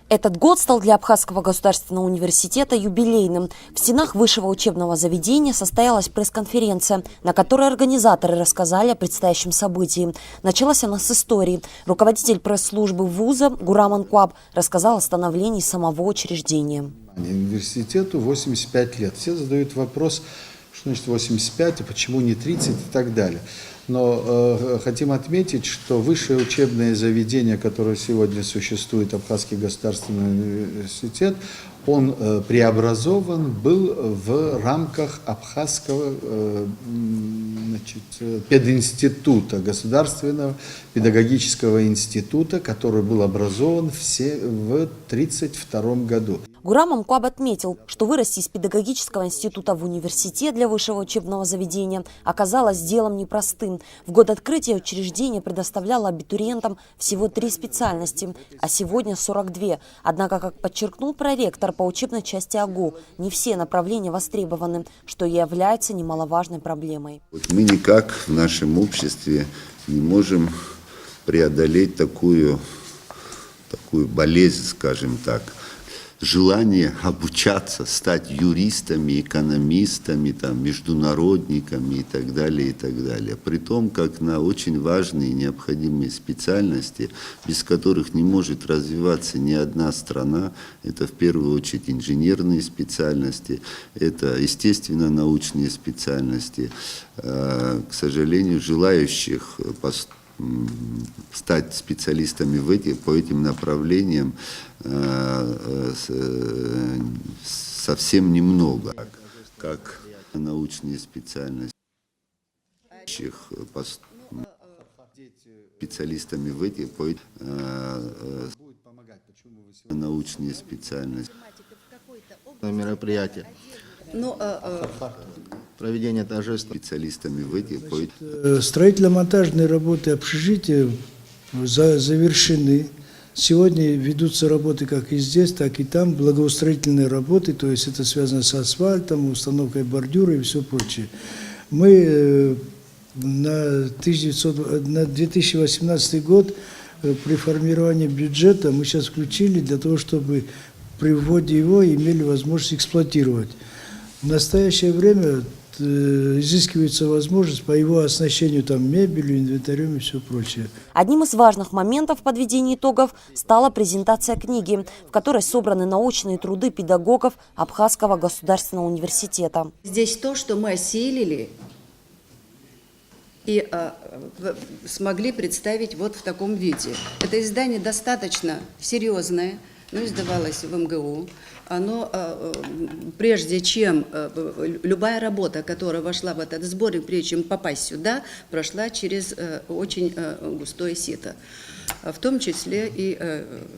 Этот год стал для Абхазского государственного университета юбилейным. В стенах высшего учебного заведения состоялась пресс-конференция, на которой организаторы рассказали о предстоящем событии. Началась она с истории. Руководитель пресс-службы вуза Гурам Анкуаб рассказал о становлении самого учреждения. Университету 85 лет. Все задают вопрос, что значит 85, и почему не 30 и так далее. Но хотим отметить, что высшее учебное заведение, которое сегодня существует, Абхазский государственный университет, он преобразован был в рамках Абхазского пединститута, государственного педагогического института, который был образован в 1932 году. Гурам Анкуаб отметил, что вырасти из педагогического института в университет для высшего учебного заведения оказалось делом непростым. В год открытия учреждение предоставляло абитуриентам всего 3 специальности, а сегодня 42. Однако, как подчеркнул проректор по учебной части АГУ, не все направления востребованы, что и является немаловажной проблемой. Мы никак в нашем обществе не можем преодолеть такую болезнь, скажем так. Желание обучаться, стать юристами, экономистами, международниками и так далее, и так далее. При том, как на очень важные и необходимые специальности, без которых не может развиваться ни одна страна, это в первую очередь инженерные специальности, это естественно-научные специальности. К сожалению, желающих стать специалистами по этим направлениям совсем немного, как научные специальности, специалистами научные специальности. Мероприятие. Проведение торжеств специалистами Строительно-монтажные работы общежития завершены. Сегодня ведутся работы как и здесь, так и там, благоустроительные работы, то есть это связано с асфальтом, установкой бордюра и все прочее. Мы на 2018 год при формировании бюджета мы сейчас включили для того, чтобы при вводе его имели возможность эксплуатировать. В настоящее время изыскивается возможность по его оснащению мебелью, инвентарем и все прочее. Одним из важных моментов подведения итогов стала презентация книги, в которой собраны научные труды педагогов Абхазского государственного университета. Здесь то, что мы осилили и смогли представить вот в таком виде. Это издание достаточно серьезное, но издавалось в МГУ. Оно, прежде чем любая работа, которая вошла в этот сборник, прежде чем попасть сюда, прошла через очень густое сито. В том числе и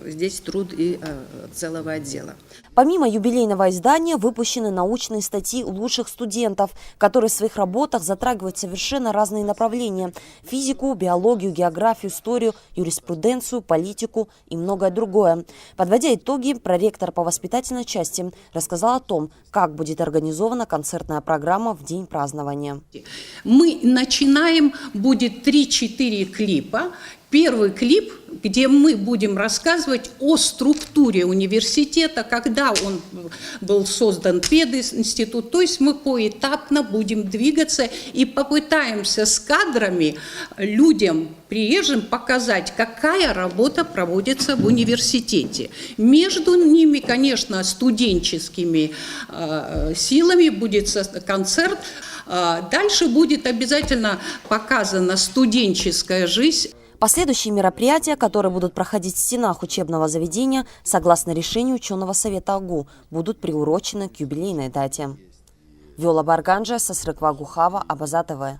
здесь труд и целого отдела. Помимо юбилейного издания выпущены научные статьи лучших студентов, которые в своих работах затрагивают совершенно разные направления – физику, биологию, географию, историю, юриспруденцию, политику и многое другое. Подводя итоги, проректор по воспитательной части рассказал о том, как будет организована концертная программа в день празднования. Мы начинаем, будет 3-4 клипа. Первый клип, где мы будем рассказывать о структуре университета, когда он был создан пединститут. То есть мы поэтапно будем двигаться и попытаемся с кадрами людям, приезжим, показать, какая работа проводится в университете. Между ними, конечно, студенческими силами будет концерт. Дальше будет обязательно показана студенческая жизнь. Последующие мероприятия, которые будут проходить в стенах учебного заведения, согласно решению ученого совета АГУ, будут приурочены к юбилейной дате. Виола Барганджа, Сасрыква Гухава, Абаза ТВ.